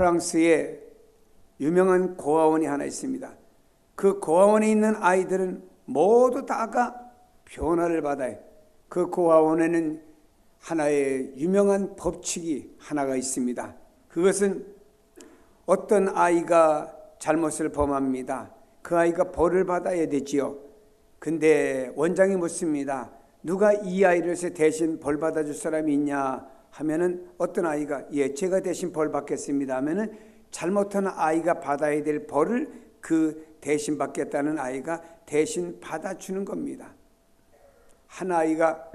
프랑스에 유명한 고아원이 하나 있습니다. 그 고아원에 있는 아이들은 모두 다가 변화를 받아요. 그 고아원에는 하나의 유명한 법칙이 하나가 있습니다. 그것은 어떤 아이가 잘못을 범합니다. 그 아이가 벌을 받아야 되지요. 근데 원장이 묻습니다. 누가 이 아이를 대신 벌 받아줄 사람이 있냐 하면은 어떤 아이가 예, 제가 대신 벌 받겠습니다 하면은 잘못한 아이가 받아야 될 벌을 그 대신 받겠다는 아이가 대신 받아주는 겁니다. 한 아이가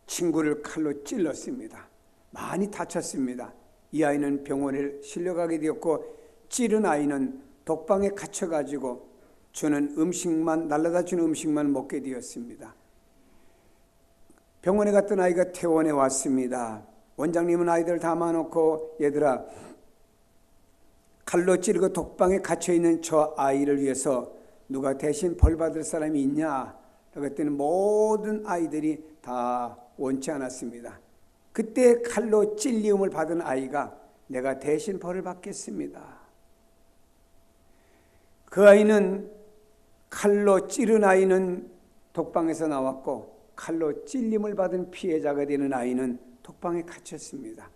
친구를 칼로 찔렀습니다. 많이 다쳤습니다. 이 아이는 병원에 실려가게 되었고 찌른 아이는 독방에 갇혀가지고 주는 음식만 날라다 주는 음식만 먹게 되었습니다. 병원에 갔던 아이가 퇴원해 왔습니다. 원장님은 아이들 담아놓고 얘들아 칼로 찌르고 독방에 갇혀있는 저 아이를 위해서 누가 대신 벌 받을 사람이 있냐? 그랬더니 모든 아이들이 다 원치 않았습니다. 그때 칼로 찔림을 받은 아이가 내가 대신 벌을 받겠습니다. 그 아이는 칼로 찌른 아이는 독방에서 나왔고 칼로 찔림을 받은 피해자가 되는 아이는 독방에 갇혔습니다.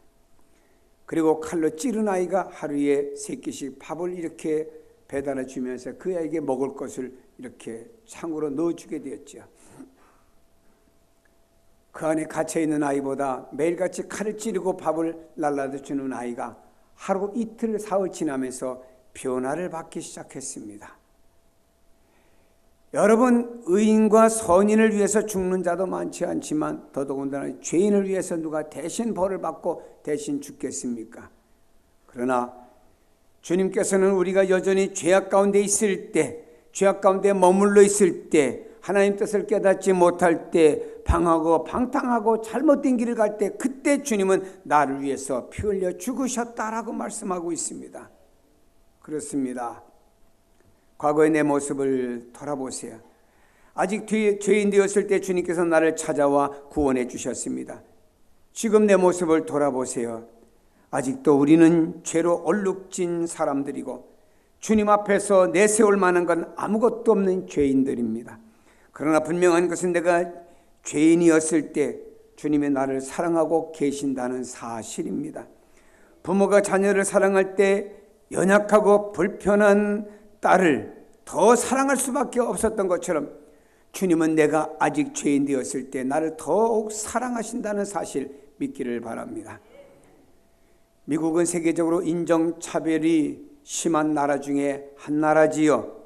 그리고 칼로 찌른 아이가 하루에 3끼씩 밥을 이렇게 배달해 주면서 그 아이에게 먹을 것을 이렇게 창으로 넣어주게 되었죠. 그 안에 갇혀있는 아이보다 매일같이 칼을 찌르고 밥을 날라다 주는 아이가 하루 이틀 사흘 지나면서 변화를 받기 시작했습니다. 여러분, 의인과 선인을 위해서 죽는 자도 많지 않지만 더더군다나 죄인을 위해서 누가 대신 벌을 받고 대신 죽겠습니까? 그러나 주님께서는 우리가 여전히 죄악 가운데 있을 때, 죄악 가운데 머물러 있을 때, 하나님 뜻을 깨닫지 못할 때, 방하고 방탕하고 잘못된 길을 갈 때, 그때 주님은 나를 위해서 피 흘려 죽으셨다라고 말씀하고 있습니다. 그렇습니다. 과거의 내 모습을 돌아보세요. 아직 죄인 되었을 때 주님께서 나를 찾아와 구원해 주셨습니다. 지금 내 모습을 돌아보세요. 아직도 우리는 죄로 얼룩진 사람들이고 주님 앞에서 내세울 만한 건 아무것도 없는 죄인들입니다. 그러나 분명한 것은 내가 죄인이었을 때 주님의 나를 사랑하고 계신다는 사실입니다. 부모가 자녀를 사랑할 때 연약하고 불편한 딸을 더 사랑할 수밖에 없었던 것처럼 주님은 내가 아직 죄인 되었을 때 나를 더욱 사랑하신다는 사실 믿기를 바랍니다. 미국은 세계적으로 인종차별이 심한 나라 중에 한 나라지요.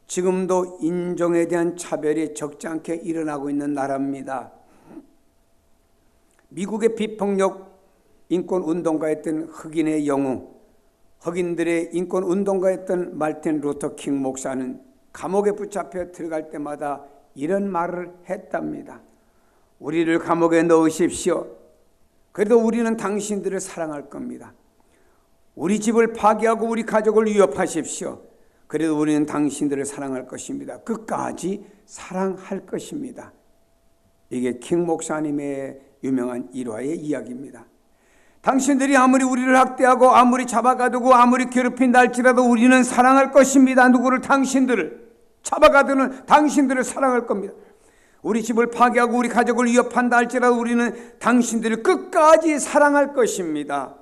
지금도 인종에 대한 차별이 적지 않게 일어나고 있는 나라입니다. 미국의 비폭력 인권운동가였던 흑인의 영웅, 흑인들의 인권운동가였던 말틴 루터 킹 목사는 감옥에 붙잡혀 들어갈 때마다 이런 말을 했답니다. 우리를 감옥에 넣으십시오. 그래도 우리는 당신들을 사랑할 겁니다. 우리 집을 파괴하고 우리 가족을 위협하십시오. 그래도 우리는 당신들을 사랑할 것입니다. 끝까지 사랑할 것입니다. 이게 킹 목사님의 유명한 일화의 이야기입니다. 당신들이 아무리 우리를 학대하고 아무리 잡아가두고 아무리 괴롭힌다 할지라도 우리는 사랑할 것입니다. 누구를? 당신들을. 잡아가두는 당신들을 사랑할 겁니다. 우리 집을 파괴하고 우리 가족을 위협한다 할지라도 우리는 당신들을 끝까지 사랑할 것입니다.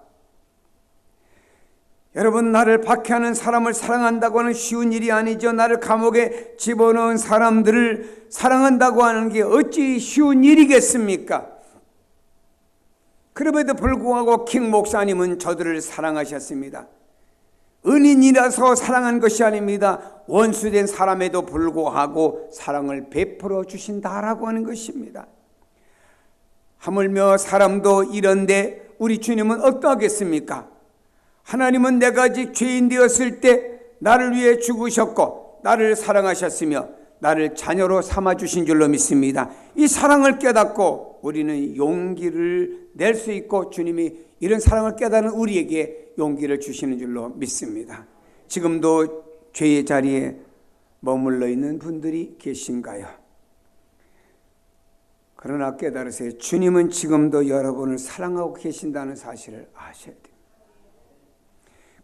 여러분, 나를 박해하는 사람을 사랑한다고 하는 쉬운 일이 아니죠. 나를 감옥에 집어넣은 사람들을 사랑한다고 하는 게 어찌 쉬운 일이겠습니까? 그럼에도 불구하고 킹 목사님은 저들을 사랑하셨습니다. 은인이라서 사랑한 것이 아닙니다. 원수된 사람에도 불구하고 사랑을 베풀어 주신다라고 하는 것입니다. 하물며 사람도 이런데 우리 주님은 어떠하겠습니까? 하나님은 내가 아직 죄인 되었을 때 나를 위해 죽으셨고 나를 사랑하셨으며 나를 자녀로 삼아주신 줄로 믿습니다. 이 사랑을 깨닫고 우리는 용기를 낼 수 있고 주님이 이런 사랑을 깨닫는 우리에게 용기를 주시는 줄로 믿습니다. 지금도 죄의 자리에 머물러 있는 분들이 계신가요? 그러나 깨달으세요. 주님은 지금도 여러분을 사랑하고 계신다는 사실을 아셔야 됩니다.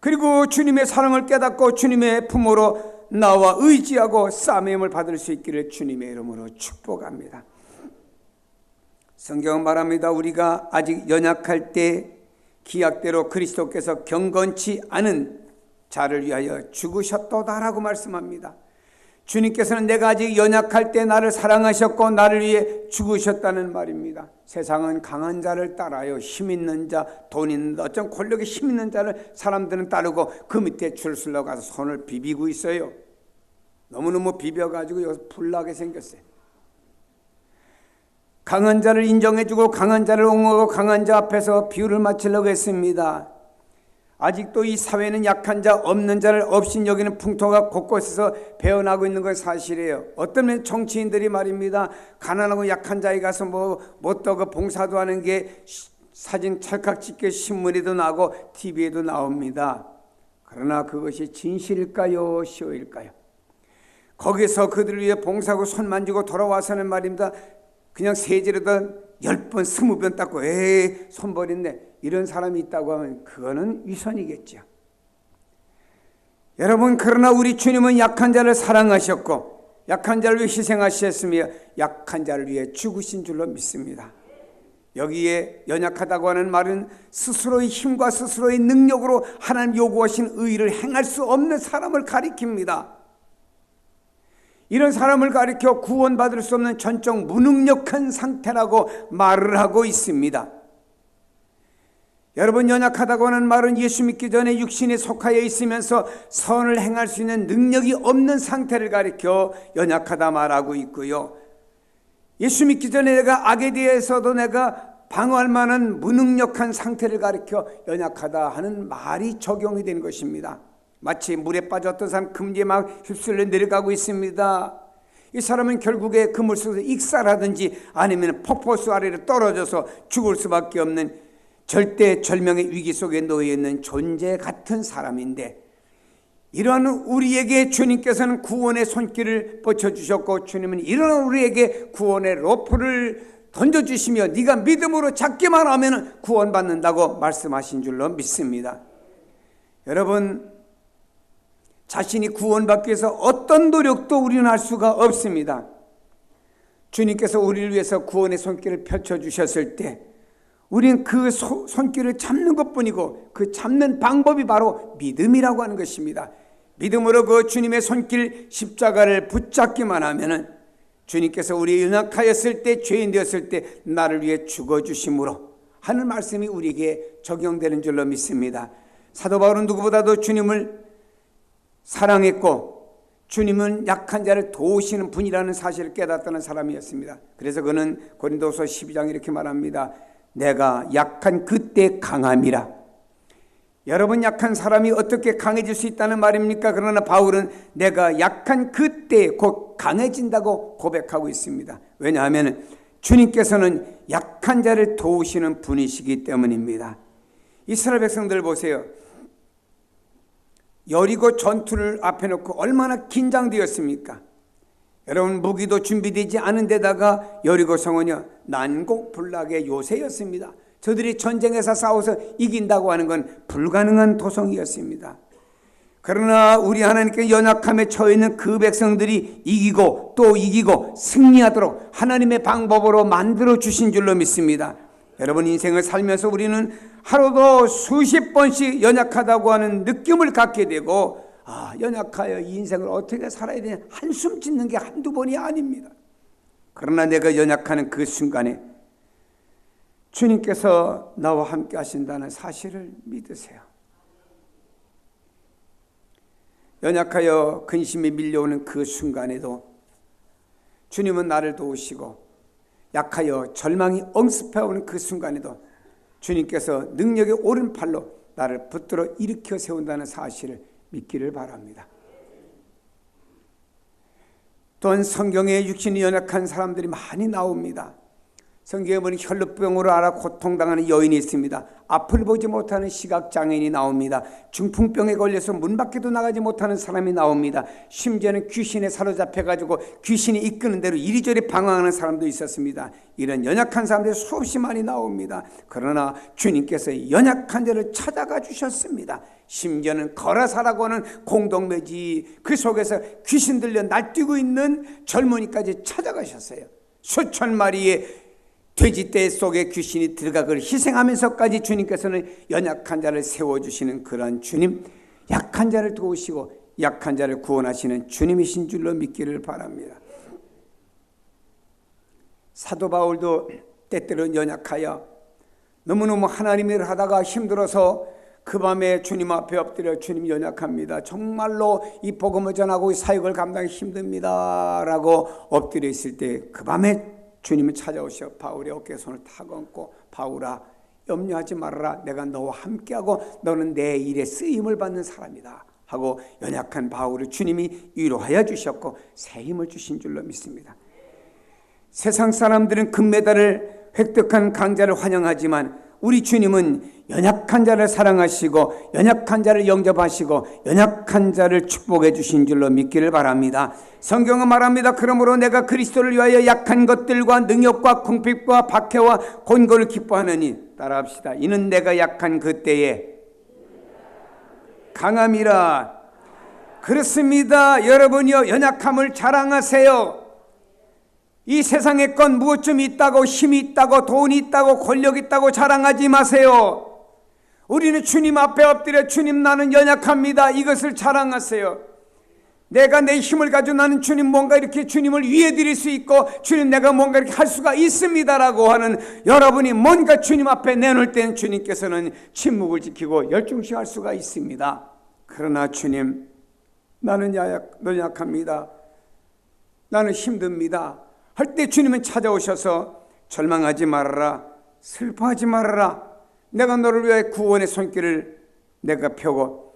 그리고 주님의 사랑을 깨닫고 주님의 품으로 나와 의지하고 싸매임을 받을 수 있기를 주님의 이름으로 축복합니다. 성경은 말합니다. 우리가 아직 연약할 때 기약대로 그리스도께서 경건치 않은 자를 위하여 죽으셨도다라고 말씀합니다. 주님께서는 내가 아직 연약할 때 나를 사랑하셨고 나를 위해 죽으셨다는 말입니다. 세상은 강한 자를 따라요. 힘 있는 자, 돈 있는 자, 어떤 권력에 힘 있는 자를 사람들은 따르고 그 밑에 줄 서러 가서 손을 비비고 있어요. 너무너무 비벼가지고 여기서 불나게 생겼어요. 강한 자를 인정해주고 강한 자를 옹호하고 강한 자 앞에서 비유를 맞추려고 했습니다. 아직도 이 사회는 약한 자, 없는 자를 없인 여기는 풍토가 곳곳에서 배어나고 있는 건 사실이에요. 어떤 면 정치인들이 말입니다. 가난하고 약한 자에 가서 못되고 봉사도 하는 게 사진 찰칵 찍게 신문에도 나고 TV에도 나옵니다. 그러나 그것이 진실일까요? 쇼일까요? 거기서 그들을 위해 봉사하고 손 만지고 돌아와서는 말입니다. 그냥 세제로든 10번, 20번 닦고 에이 손 버렸네. 이런 사람이 있다고 하면 그거는 위선이겠죠. 여러분, 그러나 우리 주님은 약한 자를 사랑하셨고 약한 자를 위해 희생하셨으며 약한 자를 위해 죽으신 줄로 믿습니다. 여기에 연약하다고 하는 말은 스스로의 힘과 스스로의 능력으로 하나님 요구하신 의를 행할 수 없는 사람을 가리킵니다. 이런 사람을 가리켜 구원받을 수 없는 전적 무능력한 상태라고 말을 하고 있습니다. 여러분, 연약하다고 하는 말은 예수 믿기 전에 육신에 속하여 있으면서 선을 행할 수 있는 능력이 없는 상태를 가리켜 연약하다 말하고 있고요. 예수 믿기 전에 내가 악에 대해서도 내가 방어할 만한 무능력한 상태를 가리켜 연약하다 하는 말이 적용이 되는 것입니다. 마치 물에 빠졌던 사람 금리에 막 휩쓸려 내려가고 있습니다. 이 사람은 결국에 그 물속에서 익사라든지 아니면 폭포수 아래로 떨어져서 죽을 수밖에 없는 절대 절명의 위기 속에 놓여 있는 존재 같은 사람인데, 이러한 우리에게 주님께서는 구원의 손길을 뻗쳐주셨고 주님은 이러한 우리에게 구원의 로프를 던져주시며 네가 믿음으로 잡기만 하면 구원받는다고 말씀하신 줄로 믿습니다. 여러분, 자신이 구원받기 위해서 어떤 노력도 우리는 할 수가 없습니다. 주님께서 우리를 위해서 구원의 손길을 펼쳐주셨을 때 우리는 그 손길을 잡는 것뿐이고 그 잡는 방법이 바로 믿음이라고 하는 것입니다. 믿음으로 그 주님의 손길 십자가를 붙잡기만 하면은 주님께서 우리 연약하였을 때, 죄인 되었을 때 나를 위해 죽어주심으로 하는 말씀이 우리에게 적용되는 줄로 믿습니다. 사도 바울은 누구보다도 주님을 사랑했고 주님은 약한 자를 도우시는 분이라는 사실을 깨닫다는 사람이었습니다. 그래서 그는 고린도서 12장 이렇게 말합니다. 내가 약한 그때 강함이라. 여러분, 약한 사람이 어떻게 강해질 수 있다는 말입니까? 그러나 바울은 내가 약한 그때 곧 강해진다고 고백하고 있습니다. 왜냐하면 주님께서는 약한 자를 도우시는 분이시기 때문입니다. 이스라엘 백성들 보세요. 여리고 전투를 앞에 놓고 얼마나 긴장되었습니까? 여러분, 무기도 준비되지 않은 데다가 여리고 성은요 난공불락의 요새였습니다. 저들이 전쟁에서 싸워서 이긴다고 하는 건 불가능한 도성이었습니다. 그러나 우리 하나님께 연약함에 처해 있는 그 백성들이 이기고 또 이기고 승리하도록 하나님의 방법으로 만들어 주신 줄로 믿습니다. 여러분, 인생을 살면서 우리는 하루도 수십 번씩 연약하다고 하는 느낌을 갖게 되고, 연약하여 이 인생을 어떻게 살아야 되냐 한숨 짓는 게 한두 번이 아닙니다. 그러나 내가 연약하는 그 순간에 주님께서 나와 함께 하신다는 사실을 믿으세요. 연약하여 근심이 밀려오는 그 순간에도 주님은 나를 도우시고, 약하여 절망이 엄습해오는 그 순간에도 주님께서 능력의 오른팔로 나를 붙들어 일으켜 세운다는 사실을 믿기를 바랍니다. 또한 성경에 육신이 연약한 사람들이 많이 나옵니다. 성경에 보니 혈루병으로 앓아 고통당하는 여인이 있습니다. 앞을 보지 못하는 시각장애인이 나옵니다. 중풍병에 걸려서 문 밖에도 나가지 못하는 사람이 나옵니다. 심지어는 귀신에 사로잡혀가지고 귀신이 이끄는 대로 이리저리 방황하는 사람도 있었습니다. 이런 연약한 사람들이 수없이 많이 나옵니다. 그러나 주님께서 연약한 자를 찾아가 주셨습니다. 심지어는 거라사라고 하는 공동묘지 그 속에서 귀신 들려 날뛰고 있는 젊은이까지 찾아가셨어요. 수천 마리의 돼지떼 속에 귀신이 들어가 그를 희생하면서까지 주님께서는 연약한 자를 세워주시는 그런 주님, 약한 자를 도우시고 약한 자를 구원하시는 주님이신 줄로 믿기를 바랍니다. 사도 바울도 때때로 연약하여 너무너무 하나님의 일을 하다가 힘들어서 그 밤에 주님 앞에 엎드려 주님 연약합니다. 정말로 이 복음을 전하고 이 사역을 감당하기 힘듭니다 라고 엎드려 있을 때 그 밤에 주님은 찾아오셔 바울의 어깨에 손을 탁 얹고 바울아 염려하지 말아라. 내가 너와 함께하고 너는 내 일에 쓰임을 받는 사람이다 하고 연약한 바울을 주님이 위로하여 주셨고 새 힘을 주신 줄로 믿습니다. 세상 사람들은 금메달을 획득한 강자를 환영하지만 우리 주님은 연약한 자를 사랑하시고 연약한 자를 영접하시고 연약한 자를 축복해 주신 줄로 믿기를 바랍니다. 성경은 말합니다. 그러므로 내가 그리스도를 위하여 약한 것들과 능욕과 궁핍과 박해와 곤고를 기뻐하느니 따라합시다. 이는 내가 약한 그때에 강함이라. 그렇습니다. 여러분이요 연약함을 자랑하세요. 이 세상의 것 무엇 좀 있다고 힘이 있다고 돈이 있다고 권력이 있다고 자랑하지 마세요. 우리는 주님 앞에 엎드려 주님 나는 연약합니다. 이것을 자랑하세요. 내가 내 힘을 가지고 나는 주님 뭔가 이렇게 주님을 위해 드릴 수 있고 주님 내가 뭔가 이렇게 할 수가 있습니다라고 하는 여러분이 뭔가 주님 앞에 내놓을 때는 주님께서는 침묵을 지키고 열중시할 수가 있습니다. 그러나 주님 나는 연약합니다. 나는 힘듭니다. 할 때 주님은 찾아오셔서 절망하지 말아라. 슬퍼하지 말아라. 내가 너를 위해 구원의 손길을 내가 펴고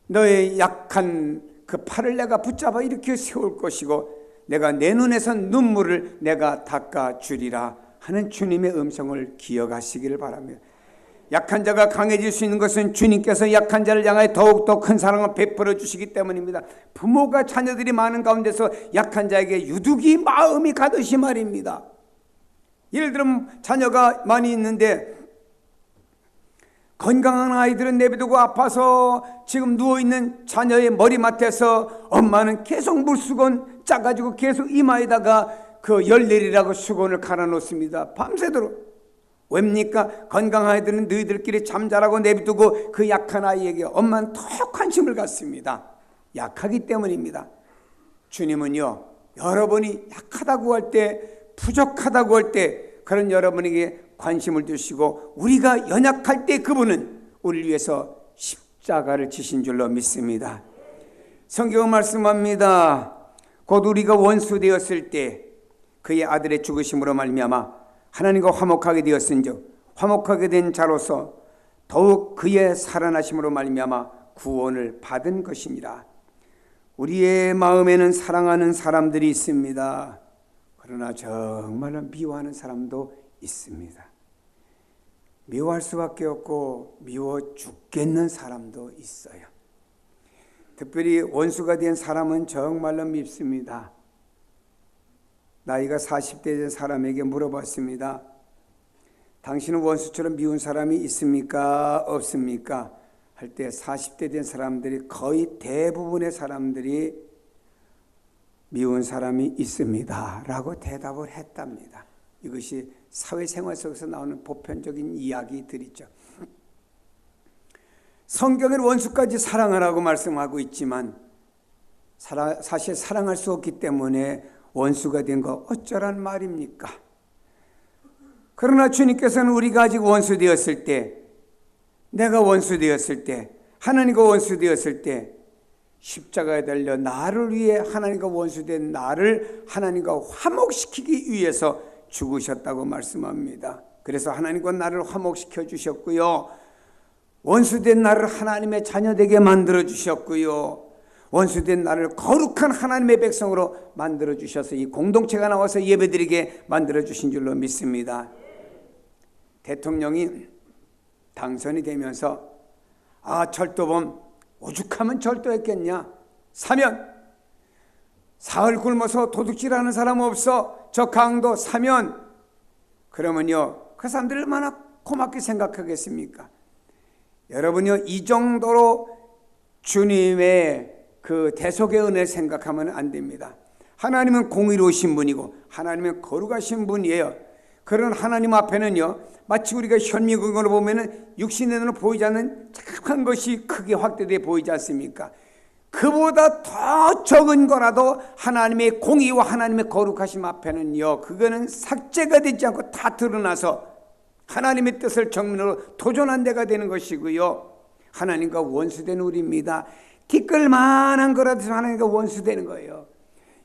너의 약한 그 팔을 내가 붙잡아 일으켜 세울 것이고 내가 내 눈에서 눈물을 내가 닦아주리라 하는 주님의 음성을 기억하시기를 바랍니다. 약한 자가 강해질 수 있는 것은 주님께서 약한 자를 향하여 더욱더 큰 사랑을 베풀어 주시기 때문입니다. 부모가 자녀들이 많은 가운데서 약한 자에게 유두기 마음이 가듯이 말입니다. 예를 들면 자녀가 많이 있는데 건강한 아이들은 내비두고 아파서 지금 누워있는 자녀의 머리맡에서 엄마는 계속 물수건 짜가지고 계속 이마에다가 그 열내리라고 수건을 갈아 놓습니다. 밤새도록. 왜입니까? 건강한 아이들은 너희들끼리 잠자라고 내비두고 그 약한 아이에게 엄마는 더 관심을 갖습니다. 약하기 때문입니다. 주님은요 여러분이 약하다고 할 때 부족하다고 할 때 그런 여러분에게 관심을 두시고 우리가 연약할 때 그분은 우리를 위해서 십자가를 지신 줄로 믿습니다. 성경은 말씀합니다. 곧 우리가 원수 되었을 때 그의 아들의 죽으심으로 말미암아 하나님과 화목하게 되었은즉 화목하게 된 자로서 더욱 그의 살아나심으로 말미암아 구원을 받은 것이니라. 우리의 마음에는 사랑하는 사람들이 있습니다. 그러나 정말로 미워하는 사람도 있습니다. 미워할 수밖에 없고 미워 죽겠는 사람도 있어요. 특별히 원수가 된 사람은 정말로 밉습니다. 나이가 40대 된 사람에게 물어봤습니다. 당신은 원수처럼 미운 사람이 있습니까? 없습니까? 할 때 40대 된 사람들이 거의 대부분의 사람들이 미운 사람이 있습니다 라고 대답을 했답니다. 이것이 사회생활 속에서 나오는 보편적인 이야기들이죠. 성경은 원수까지 사랑하라고 말씀하고 있지만 사실 사랑할 수 없기 때문에 원수가 된 거 어쩌란 말입니까? 그러나 주님께서는 우리가 아직 원수 되었을 때, 내가 원수 되었을 때, 하나님과 원수 되었을 때 십자가에 달려 나를 위해 하나님과 원수된 나를 하나님과 화목시키기 위해서 죽으셨다고 말씀합니다. 그래서 하나님과 나를 화목시켜 주셨고요. 원수된 나를 하나님의 자녀되게 만들어 주셨고요. 원수된 나를 거룩한 하나님의 백성으로 만들어 주셔서 이 공동체가 나와서 예배드리게 만들어 주신 줄로 믿습니다. 대통령이 당선이 되면서 철도범 오죽하면 절도했겠냐, 사면, 사흘 굶어서 도둑질하는 사람 없어, 저 강도 사면, 그러면요 그 사람들이 얼마나 고맙게 생각하겠습니까? 여러분요 이 정도로 주님의 그 대속의 은혜를 생각하면 안 됩니다. 하나님은 공의로우신 분이고 하나님은 거룩하신 분이에요. 그런 하나님 앞에는요 마치 우리가 현미경으로 보면은 육신의 눈으로 보이지 않는 착한 것이 크게 확대되어 보이지 않습니까? 그보다 더 적은 거라도 하나님의 공의와 하나님의 거룩하심 앞에는요 그거는 삭제가 되지 않고 다 드러나서 하나님의 뜻을 정면으로 도전한 데가 되는 것이고요, 하나님과 원수된 우리입니다. 티끌만한 거라도 하나님과 원수되는 거예요.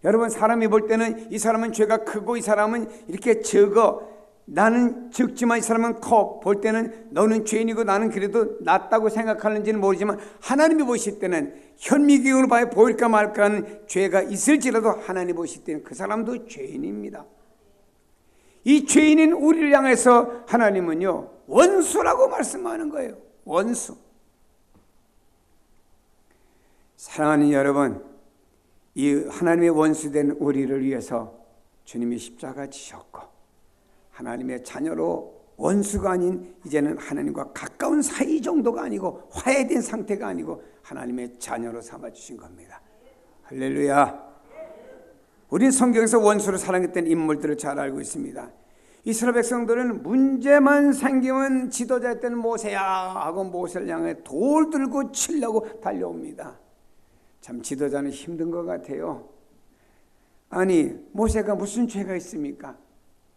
여러분, 사람이 볼 때는 이 사람은 죄가 크고 이 사람은 이렇게 적어, 나는 적지만 이 사람은 커, 볼 때는 너는 죄인이고 나는 그래도 낫다고 생각하는지는 모르지만 하나님이 보실 때는 현미경으로 봐야 보일까 말까 하는 죄가 있을지라도 하나님이 보실 때는 그 사람도 죄인입니다. 이 죄인인 우리를 향해서 하나님은요 원수라고 말씀하는 거예요. 원수. 사랑하는 여러분, 이 하나님의 원수된 우리를 위해서 주님이 십자가 지셨고 하나님의 자녀로 원수가 아닌 이제는 하나님과 가까운 사이 정도가 아니고 화해된 상태가 아니고 하나님의 자녀로 삼아주신 겁니다. 할렐루야. 우린 성경에서 원수를 사랑했던 인물들을 잘 알고 있습니다. 이스라엘 백성들은 문제만 생기면 지도자였던 모세야 하고 모세를 향해 돌 들고 치려고 달려옵니다. 참 지도자는 힘든 것 같아요. 아니 모세가 무슨 죄가 있습니까?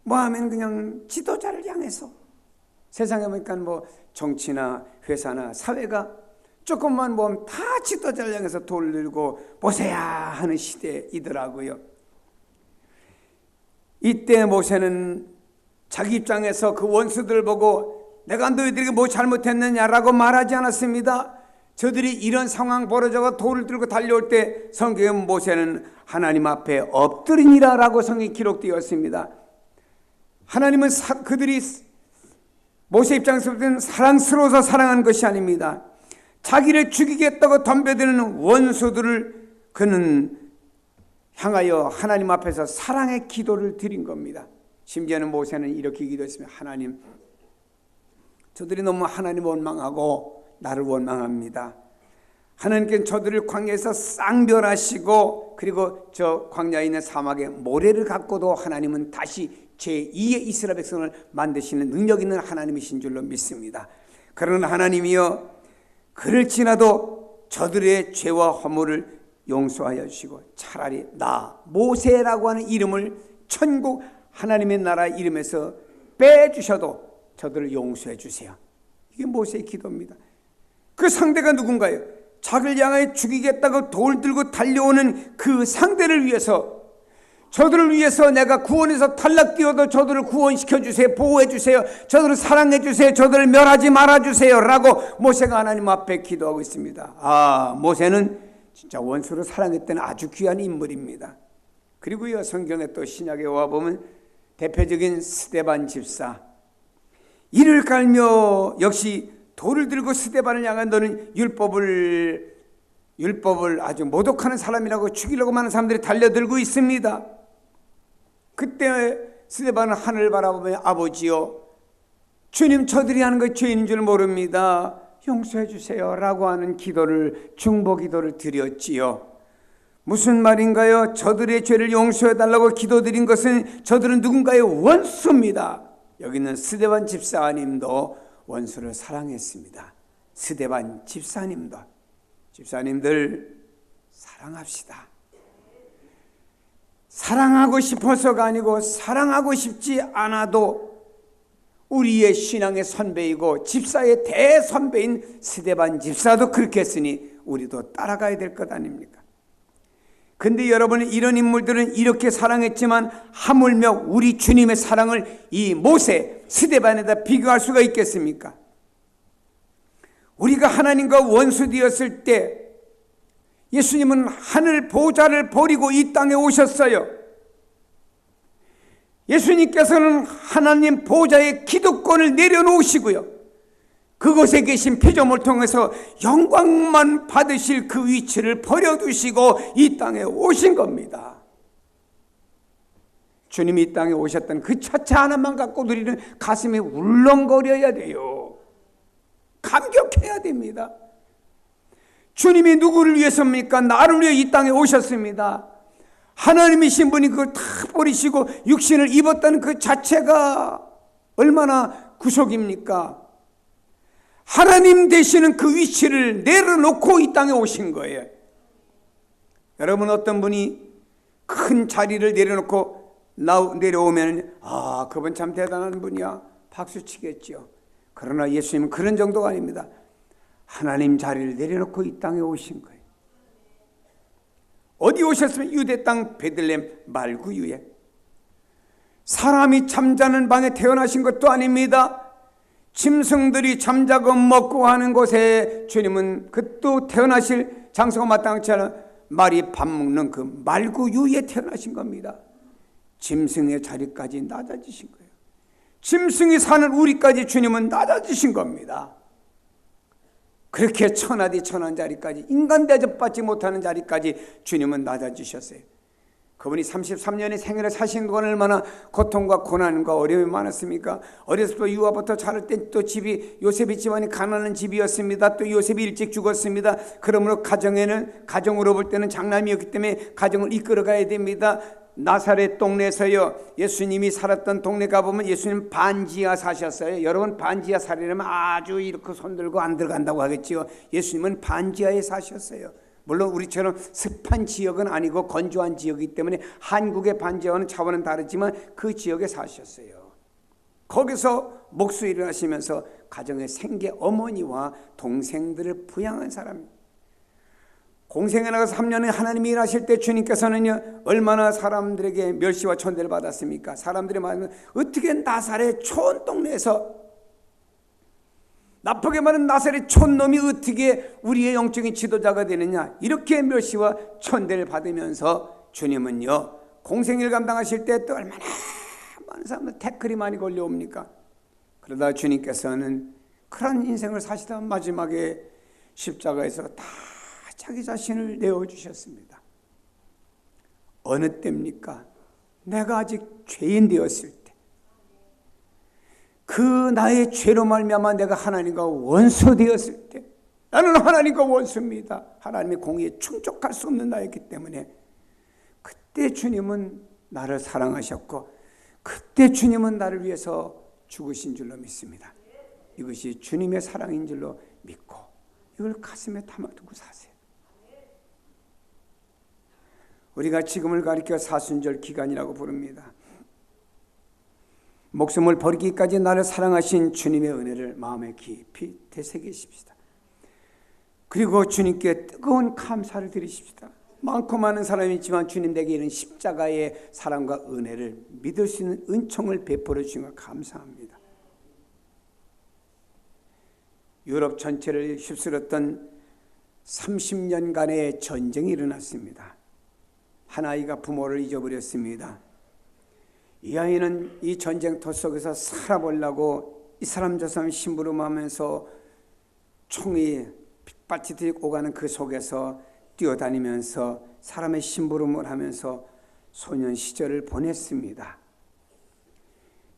뭐 하면 그냥 지도자를 향해서, 세상에 보니까 뭐 정치나 회사나 사회가 조금만 보면 다 지도자를 향해서 돌 들고 모세야 하는 시대이더라고요. 이때 모세는 자기 입장에서 그 원수들을 보고 내가 너희들에게 뭐 잘못했느냐라고 말하지 않았습니다. 저들이 이런 상황 벌어져가 돌을 들고 달려올 때 성경에 모세는 하나님 앞에 엎드리니라라고 성경에 기록되었습니다. 하나님은 그들이 모세 입장에서 볼 때는 사랑스러워서 사랑한 것이 아닙니다. 자기를 죽이겠다고 덤벼드는 원수들을 그는 향하여 하나님 앞에서 사랑의 기도를 드린 겁니다. 심지어는 모세는 이렇게 기도했습니다. 하나님, 저들이 너무 하나님 원망하고 나를 원망합니다. 하나님께서 저들을 광야에서 쌍별하시고 그리고 저 광야에 있는 사막에 모래를 갖고도 하나님은 다시 제2의 이스라엘 백성을 만드시는 능력 있는 하나님이신 줄로 믿습니다. 그러나 하나님이여 그럴지라도 저들의 죄와 허물을 용서하여 주시고 차라리 나 모세라고 하는 이름을 천국 하나님의 나라 이름에서 빼주셔도 저들을 용서해 주세요. 이게 모세의 기도입니다. 그 상대가 누군가요? 자기를 향해 죽이겠다고 돌 들고 달려오는 그 상대를 위해서, 저들을 위해서 내가 구원해서 탈락되어도 저들을 구원시켜 주세요, 보호해 주세요, 저들을 사랑해 주세요, 저들을 멸하지 말아 주세요 라고 모세가 하나님 앞에 기도하고 있습니다. 모세는 진짜 원수를 사랑했던 아주 귀한 인물입니다. 그리고요 성경에 또 신약에 와보면 대표적인 스데반 집사, 이를 갈며 역시 돌을 들고 스데반을 향한 너는 율법을 아주 모독하는 사람이라고 죽이려고 많은 사람들이 달려들고 있습니다. 그때 스데반은 하늘을 바라보며 아버지요, 주님 저들이 하는 것 죄인인 줄 모릅니다, 용서해 주세요 라고 하는 기도를, 중보 기도를 드렸지요. 무슨 말인가요? 저들의 죄를 용서해 달라고 기도드린 것은 저들은 누군가의 원수입니다. 여기 있는 스데반 집사님도 원수를 사랑했습니다. 스데반 집사님들 사랑합시다. 사랑하고 싶어서가 아니고 사랑하고 싶지 않아도 우리의 신앙의 선배이고 집사의 대선배인 스데반 집사도 그렇게 했으니 우리도 따라가야 될 것 아닙니까? 근데 여러분, 이런 인물들은 이렇게 사랑했지만 하물며 우리 주님의 사랑을 이 모세, 스데반에다 비교할 수가 있겠습니까? 우리가 하나님과 원수되었을 때 예수님은 하늘 보좌를 버리고 이 땅에 오셨어요. 예수님께서는 하나님 보좌의 기득권을 내려놓으시고요, 그곳에 계신 피조물을 통해서 영광만 받으실 그 위치를 버려두시고 이 땅에 오신 겁니다. 주님이 이 땅에 오셨던 그 자체 하나만 갖고 우리는 가슴이 울렁거려야 돼요. 감격해야 됩니다. 주님이 누구를 위해서입니까? 나를 위해 이 땅에 오셨습니다. 하나님이신 분이 그걸 다 버리시고 육신을 입었다는 그 자체가 얼마나 구속입니까? 하나님 되시는 그 위치를 내려놓고 이 땅에 오신 거예요. 여러분, 어떤 분이 큰 자리를 내려놓고 내려오면 그분 참 대단한 분이야, 박수 치겠죠. 그러나 예수님은 그런 정도가 아닙니다. 하나님 자리를 내려놓고 이 땅에 오신 거예요. 어디 오셨으면 유대 땅 베들레헴 말구유에. 사람이 잠자는 방에 태어나신 것도 아닙니다. 짐승들이 잠자고 먹고 하는 곳에 주님은 그또 태어나실 장소가 마땅치 않아 말이 밥 먹는 그 말구유에 태어나신 겁니다. 짐승의 자리까지 낮아지신 거예요. 짐승이 사는 우리까지 주님은 낮아지신 겁니다. 그렇게 천하디 천한 자리까지, 인간 대접받지 못하는 자리까지 주님은 낮아지셨어요. 그분이 33년의 생애를 사신 동안 얼마나 고통과 고난과 어려움이 많았습니까? 어렸을 때 유아부터 자랄 때 또 집이, 요셉의 집안이 가난한 집이었습니다. 또 요셉이 일찍 죽었습니다. 그러므로 가정으로 볼 때는 장남이었기 때문에 가정을 이끌어가야 됩니다. 나사렛 동네에서요, 예수님이 살았던 동네 가보면 예수님 반지하 사셨어요. 여러분, 반지하 살이라면 아주 이렇게 손들고 안 들어간다고 하겠지요. 예수님은 반지하에 사셨어요. 물론 우리처럼 습한 지역은 아니고 건조한 지역이기 때문에 한국의 반지하와는 차원은 다르지만 그 지역에 사셨어요. 거기서 목수일을 하시면서 가정의 생계 어머니와 동생들을 부양한 사람입니다. 공생에 나가서 3년에 하나님이 일하실 때 주님께서는요, 얼마나 사람들에게 멸시와 천대를 받았습니까? 사람들이 말하면 어떻게 나사렛 촌동네에서, 나쁘게 말하면 나사렛 촌놈이 어떻게 우리의 영적인 지도자가 되느냐, 이렇게 멸시와 천대를 받으면서 주님은요, 공생일 감당하실 때 또 얼마나 많은 사람들 태클이 많이 걸려옵니까? 그러다 주님께서는 그런 인생을 사시다 마지막에 십자가에서 다 자기 자신을 내어주셨습니다. 어느 때입니까? 내가 아직 죄인 되었을 때, 그 나의 죄로 말미암아 내가 하나님과 원수 되었을 때, 나는 하나님과 원수입니다. 하나님의 공의에 충족할 수 없는 나였기 때문에 그때 주님은 나를 사랑하셨고 그때 주님은 나를 위해서 죽으신 줄로 믿습니다. 이것이 주님의 사랑인 줄로 믿고 이걸 가슴에 담아두고 사세요. 우리가 지금을 가리켜 사순절 기간이라고 부릅니다. 목숨을 버리기까지 나를 사랑하신 주님의 은혜를 마음에 깊이 되새기십시다. 그리고 주님께 뜨거운 감사를 드리십시다. 많고 많은 사람이 있지만 주님 내게 이런 십자가의 사랑과 은혜를 믿을 수 있는 은총을 베풀어 주신 것 감사합니다. 유럽 전체를 휩쓸었던 30년간의 전쟁이 일어났습니다. 한 아이가 부모를 잊어버렸습니다. 이 아이는 이 전쟁터 속에서 살아보려고 이 사람 저 사람 심부름하면서 총이 빗발치듯이 오가는 그 속에서 뛰어다니면서 사람의 심부름을 하면서 소년 시절을 보냈습니다.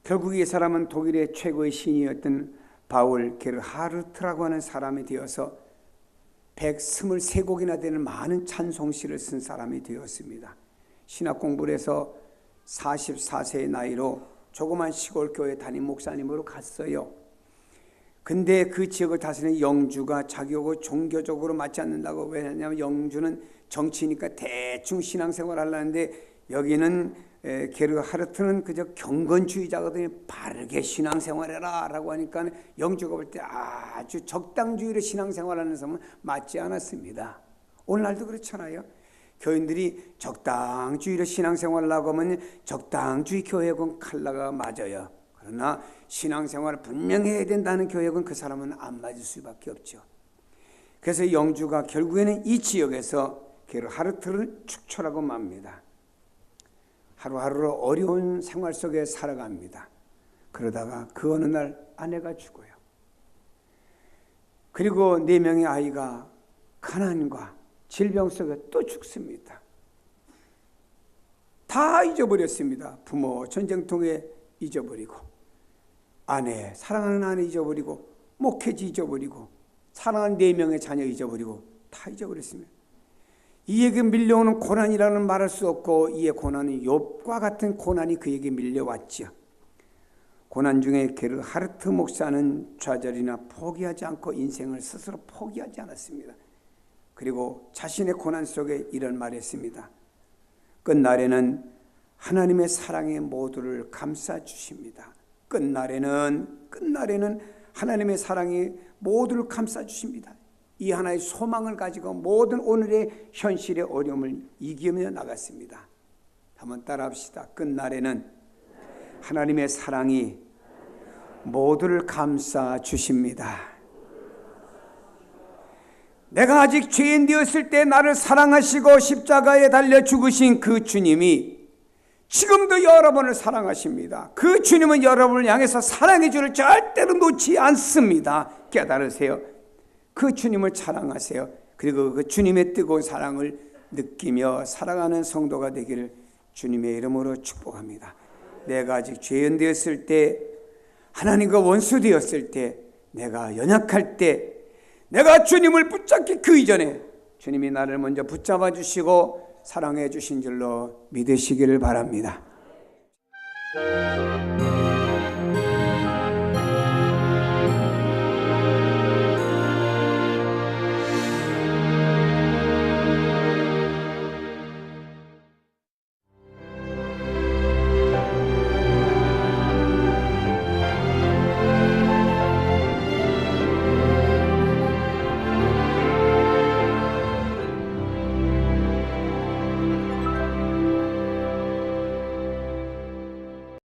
결국 이 사람은 독일의 최고의 신이었던 바울 게르하르트라고 하는 사람이 되어서 123곡이나 되는 많은 찬송시를 쓴 사람이 되었습니다. 신학 공부를 해서 44세의 나이로 조그만 시골 교회 담임 목사님으로 갔어요. 근데 그 지역을 다스리는 영주가 자기하고 종교적으로 맞지 않는다고, 왜냐하면 영주는 정치니까 대충 신앙생활 하려는데 여기는 게르하르트는 그저 경건주의자거든요. 바르게 신앙생활해라 라고 하니까 영주가 볼 때 아주 적당주의로 신앙생활하는 사람은 맞지 않았습니다. 오늘날도 그렇잖아요. 교인들이 적당주의로 신앙생활하려고 하면 적당주의 교회군 칼라가 맞아요. 그러나 신앙생활을 분명히 해야 된다는 교회군 그 사람은 안 맞을 수밖에 없죠. 그래서 영주가 결국에는 이 지역에서 게르하르트를 축출하고 맙니다. 하루하루 어려운 생활 속에 살아갑니다. 그러다가 그 어느 날 아내가 죽어요. 그리고 4명의 아이가 가난과 질병 속에 또 죽습니다. 다 잊어버렸습니다. 부모 전쟁통에 잊어버리고, 아내, 사랑하는 아내 잊어버리고, 목회지 잊어버리고, 사랑하는 4명의 자녀 잊어버리고, 다 잊어버렸습니다. 이에게 밀려오는 고난이라는 말할 수 없고, 이의 고난은 욥과 같은 고난이 그에게 밀려왔지요. 고난 중에 게르하르트 목사는 좌절이나 포기하지 않고 인생을 스스로 포기하지 않았습니다. 그리고 자신의 고난 속에 이런 말을 했습니다. 끝날에는 하나님의 사랑에 모두를 감싸 주십니다. 끝날에는 하나님의 사랑이 모두를 감싸 주십니다. 이 하나의 소망을 가지고 모든 오늘의 현실의 어려움을 이기며 나갔습니다. 한번 따라합시다. 끝날에는 하나님의 사랑이 모두를 감싸 주십니다. 내가 아직 죄인 되었을 때 나를 사랑하시고 십자가에 달려 죽으신 그 주님이 지금도 여러분을 사랑하십니다. 그 주님은 여러분을 향해서 사랑의 줄을 절대로 놓지 않습니다. 깨달으세요. 그 주님을 사랑하세요. 그리고 그 주님의 뜨거운 사랑을 느끼며 살아가는 성도가 되기를 주님의 이름으로 축복합니다. 내가 아직 죄인 되었을 때, 하나님과 원수 되었을 때, 내가 연약할 때, 내가 주님을 붙잡기 그 이전에 주님이 나를 먼저 붙잡아 주시고 사랑해 주신 줄로 믿으시기를 바랍니다.